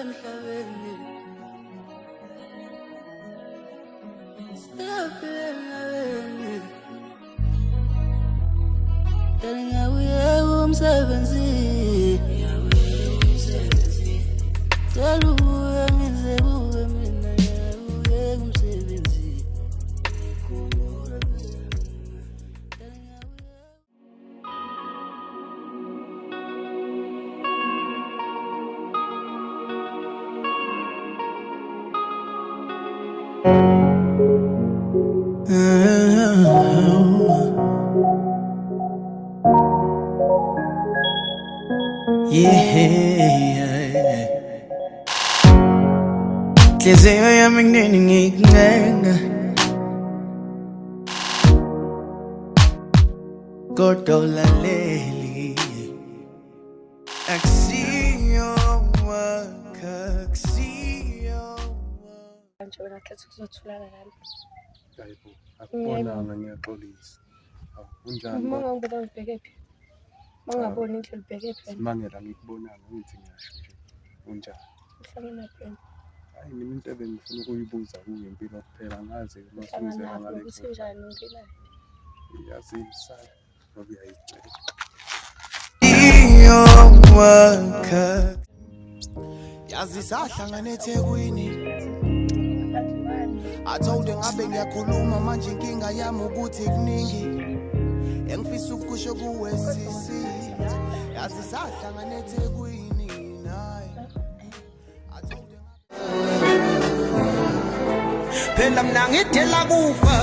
emhlabeni siyaphi emhlabeni ngiyabuye umsebenzi cela ubuye ngize kuwe mina ngiyabuye umsebenzi khumbula Inhliziyo yami kunini ngikuncenga kodwa ulaleli akusiyo wakha akusiyo nje wena khetha ukuzothulana nami. Hayibo, akubonanga ngiyaxolisa. Unjani? Mangangibona ngibheke phi? Mangaboni indlela ubheke phi wena? Simangela ngikubonanga ngithi ngiyasho nje. Unjani? Uhlangana phi wena? Hayi mina into ebengifuna ukuyibuza kuyo impilo kuphela ngazi masuzela ngale. Ukuthi njani ngilaphi? Iyazisala ngoba uyayicela. yazisahlangana eThekwini athonde ngabe ngiyakhuluma manje inkinga yami ukuthi kuningi engifisa ukusho kuwe sisi yazisahlangana eThekwini naye athonde phela mina ngidela kufa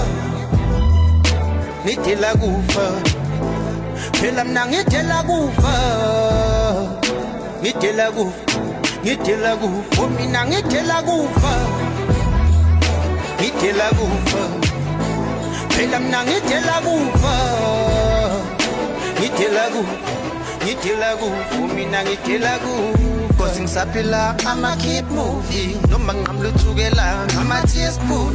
phela mina ngidela kufa mina ngidela kufa phela mina ngidela kufa mina ngidela kufa singisaphila ama keep moving noma ngamluthukela ama teaspoon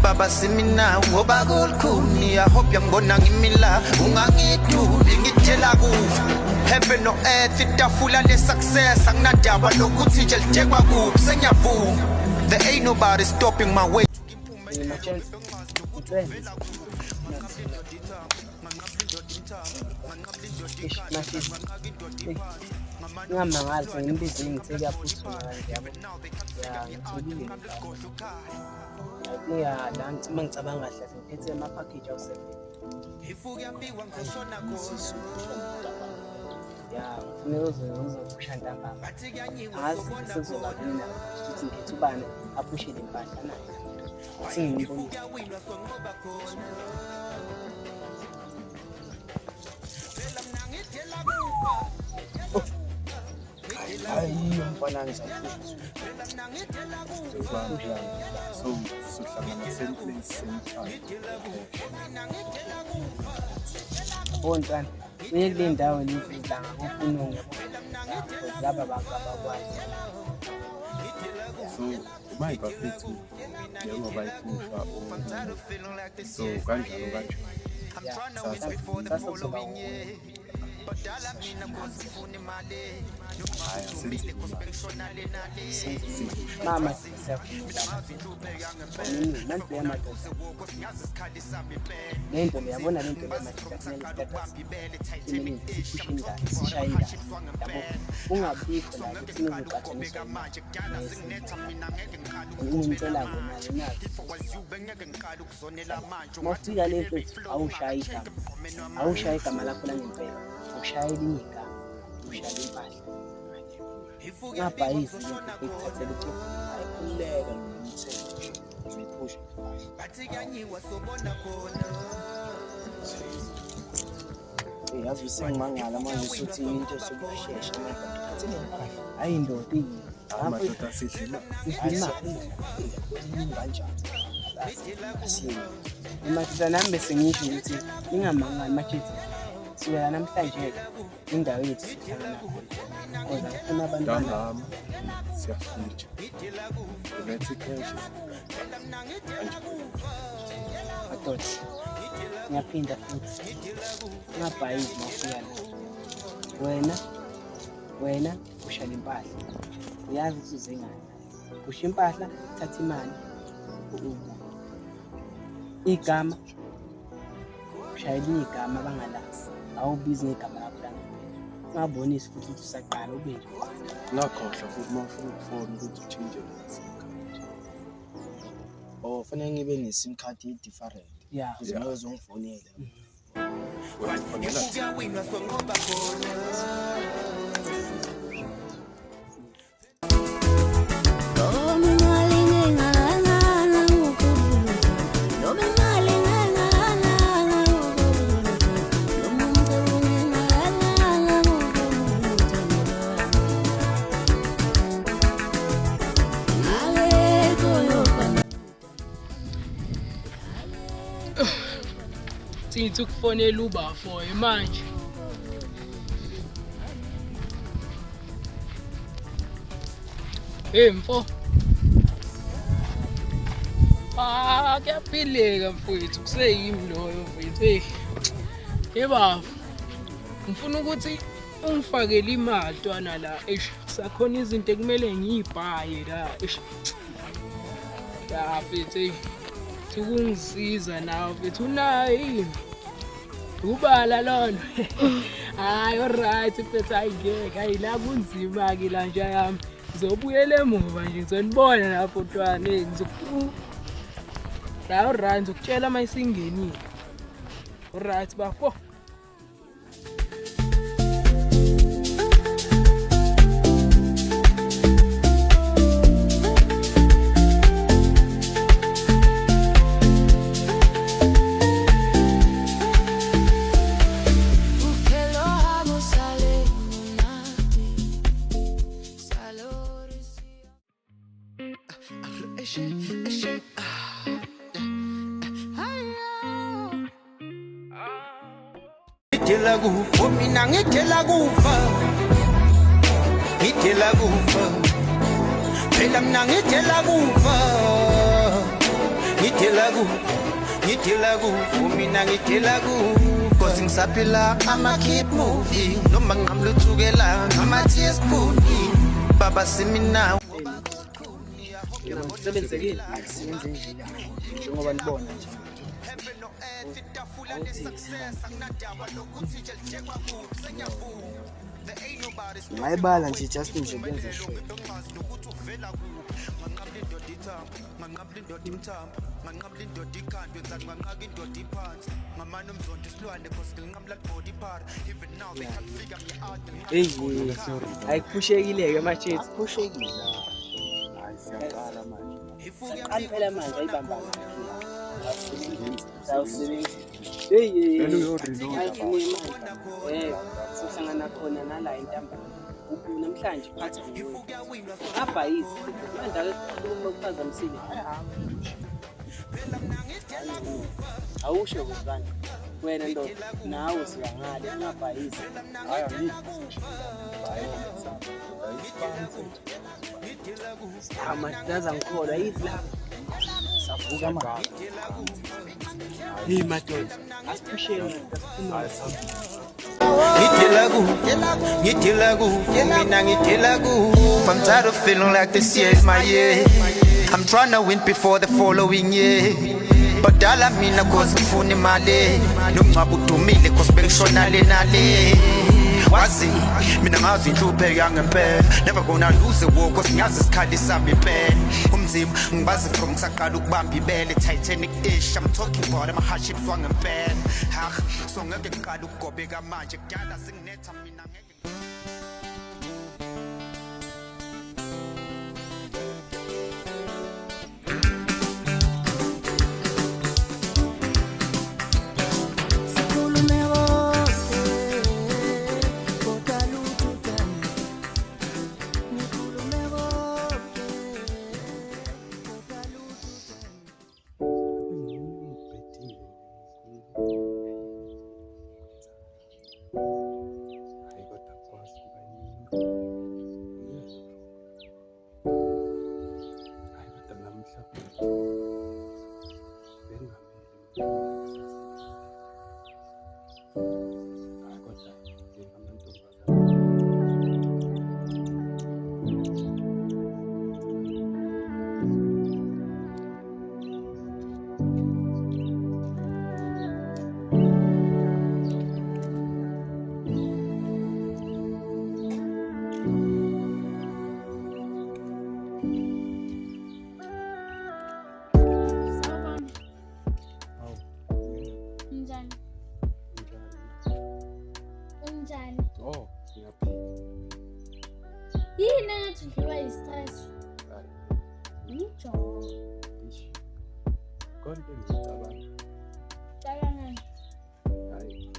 baba simina ngoba kulikhuni I hope yangibona ngimila ungangiduli ngidela kufa heaven no earth itafula le success anginadaba lokuthi nje litekwa kuphi sengiyavuma there ain't nobody stopping my way Ngamangala ngimbize ngithe kuyaphuthuma kanje yabo. Ya ngithulile. La ngithi mangicabanga kahle ngiphethe ama package awu7. Ya, uzophusha ntambama. Ngazi sekuzoba mina ukuthi ngikhethe ubani aphushe le mpahla naye. Singibona. Hayi mfana ngisaphusha. So sihlangana same place same time. Bontwana uye kule ndawo lezidlanga kufunungu yabo. Laba bakwazi. So my bafethu njengoba iphusha so kanjalo kanje. Sasa kuzoba mama nanti yamadoda lento liyabona lento lemadoda kumele isikhathi sishayela yabo ungabikho la ukuthi nizoqhathaniswa ngicela kona mawufika le mfethu awushayi igama lakho langempela ushayela ininga ushayela impahla ngabhayisi ngikuthathela ukuthi ayikhuleka ngimthetho ngiphusha bathi kanyiwa sobona khona yazi usengimangala manje usuthi into sokushesha manje ngithathele impahla hayi indoda iyi amadoda asidlima kanjani imathisa nami bese ngisho ukuthi ningamangali machithi siya namhlanje indawo yethu sihlangana khona ufuna abantwana siyafunda lethe cash adoda ngiyaphinda futhi ngabhayizi mafika wena ushala impahla uyazi ukuthi uze ngani. Kusho impahla, thatha imali, ubuye. Igama, ushayela igama bangalazi. Awubizi ngegama lakho langempela. Ungabonisi futhi ukuthi usaqala ube nje. Ngakhohlwa futhi uma ufuna ukufona ukuthi utshintshe le-SIM card. Oh, fanele ngibe ne-SIM card different. Yeah. Ukuze ngizongifonela. Uyawinwa songoba khona. Sithi ukufonela uba for manje. Hey mfo. Kuyaphileka mfowethu, kuseyimi loyo mfowethu. Hey. Yeba. Ngifuna ukuthi ungifakele imali ntwana la. Sakhona izinto ekumele ngiyibhaye la. Ya mfethu. Ukungisiza nawe mfethu unayo yini? Ubala lona. Hayi alright mfethu ayingeke ayila kunzima ke la nje yami. Ngizobuyela emuva nje ngizonibona lapho ntwana ngizokufuna. La alright ngizokutshela mayisingenile. Alright bafo. Ngithela kufa mina ngithela kufa. Ngithela kufa. Phela mina ngithela kufa. Ngithela kufa. Ngithela kufa mina ngithela kufa. Cause ngisaphila ama keep moving. Noma ngamluthukela ngama teaspoon. Baba simina. Sebenzekile akusebenze nje njengoba nibona nje. Mayibala nje just nje benze sure. Hey, ayikuphushekile ke manje, kuphushekile. Hayi siyaqala manje. Saqala phela manje ayibamba. Sawusebenza. Hey. Sihlangana khona nala intambama. Namhlanje phathi abhayizi manje ukukhuluma ukuphazamisile. Awusho ngani? Wena ndo nawe siyangale ngabhayizi. Hayi angithi. Amadaza ngikholwa yithi la. Savuka manje. Hey madoda, asiphusheni Ngithela kufa mina ngithela kufa. I'm tired of feeling like this year is my year. I'm trying to win before the following year. Badala mina cause ngifuna imali. Nomncaba udumile cause bengishona le nale. Wazi mina ngazi inhluphe yangempela. Never gonna lose a war cause ngiyazi isikhali sami impela. Umzimba ngibazi from ngisaqala ukubamba ibele. Titanic ish I'm talking about my hardships wangempela. So ngeke ngiqala ukugobeka manje kudala singinetha mina ngeke. Hawu. Njani? Njani? Unjani? Oh, ngiyaphila. Yini engathi udliwa yi-stress? Hayi. Ngijolo. Ish. Konke ngicabanga. Cabangani? Hayi.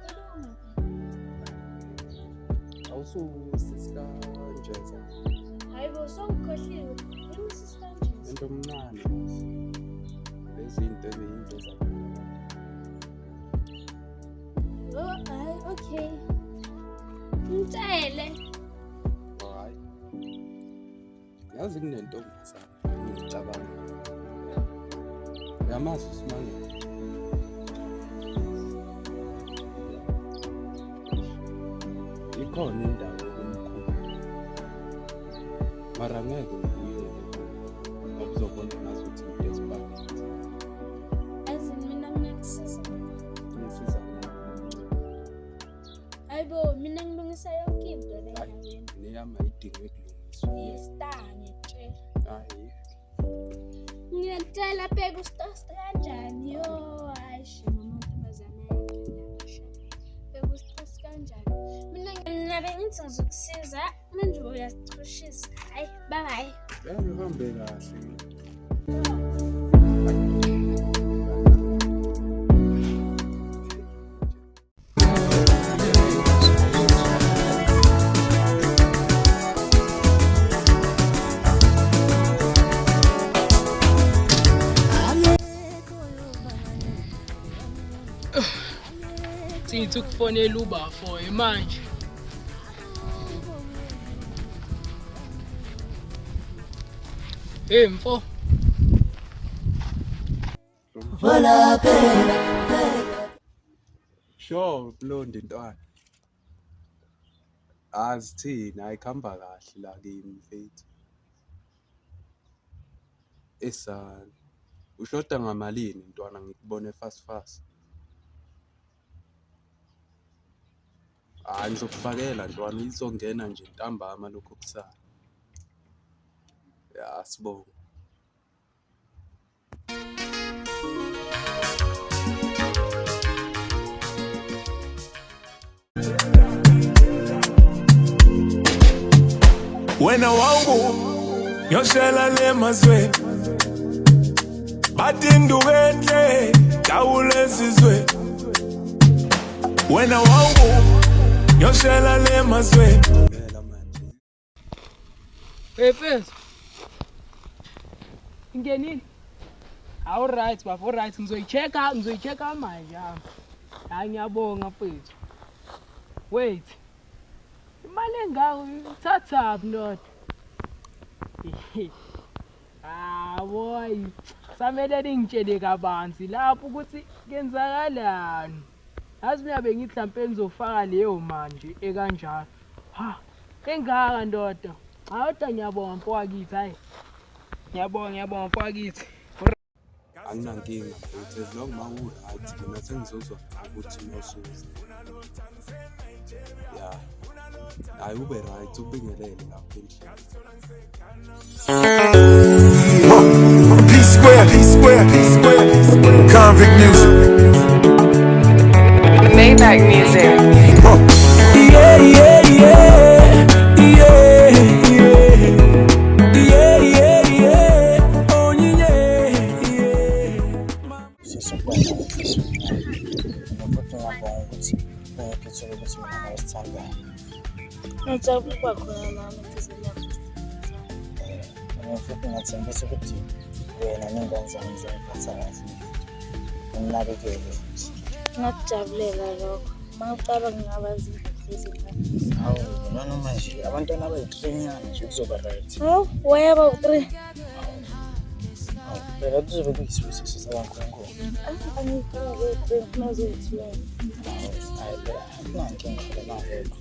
Khuluma. Awusisika Njeza. Hayibo, songikhohliwe. Yini sisikanjani? Into omncane. Lezi zinto eziyinto zakho. Oh, hayi, okay. Ngitshele. Hayi. Yazi kunentombazana ngicabanga. Yamazi uSimanga. Ikhona indawo omkhulu. Mara ngeke ubuye. Awuzobona ngazuthi into esibhakile. Azini mina ngiyakusiza. Ngisiza Hayibo, mina ngilungisa yonke into la endaweni. neyama idinga ukulungiswa. Yistange nje. Hayi. Ngiyatshela bheka usitosta kanjani yo. Hayi shema amantombazane ayakhe. Bheka usitosta kanjani. Mina nginabe ngithi ngizokusiza manje uyasichushisa. Hayi, bye. Uhambe kahle. Sithi ukufonela uba for manje. Hey mfo. Sure, blonde intwana. Azi thina ayikhamba kahle la kimi mfethu. Esana. Ushoda ngamalini intwana ngikubone fast. Hayi ngizokufakela ntwana izongena nje ntambama lokho kusala. Ya sibonga. Wena wangu nyoshela le mazwe batindukenhle dawulezizwe wena wangu nyoshela le mazwe Phela manje. Hey Fez. Ingenini? All right, bafo, all right. Ngizoyichecka manje. Hayi ngiyabonga mfethu. Wait. Imali engako ithatha ndoda. Boy. Samele ngitshele kabanzi lapho ukuthi kenzakalani. Yazi mina bengithi mhlambe ngizofaka leyo manje ekanjalo. Engaka ndoda. Awuda ngiyabonga mfowethu hayi. Ngiyabonga mfowethu. Anginankinga mfethu as long mawu right mina sengizozwa ukuthi nosuza. Yeah. Hayi ube right ubingelele lapho endlini. P-Square, Convict music. Maybach music. Ngijabule ukuba khona nami enhliziyweni yami. Futhi ngiyathembisa ukuthi wena nengane zami ziyaphatha kahle. Unginakekele. Ngakujabulela lokho. Mawucaba ngingaba izingane. Hawu, noma nje abantwana abayi-3 nyana nje kuzoba right. Hawu, wayaba u3. Phela kuzobe kuyisibusiso sakaNkulunkulu. Angifuna ukuthi ngifuna uzothiwa. Hayi phela akunankinga phela mawekho.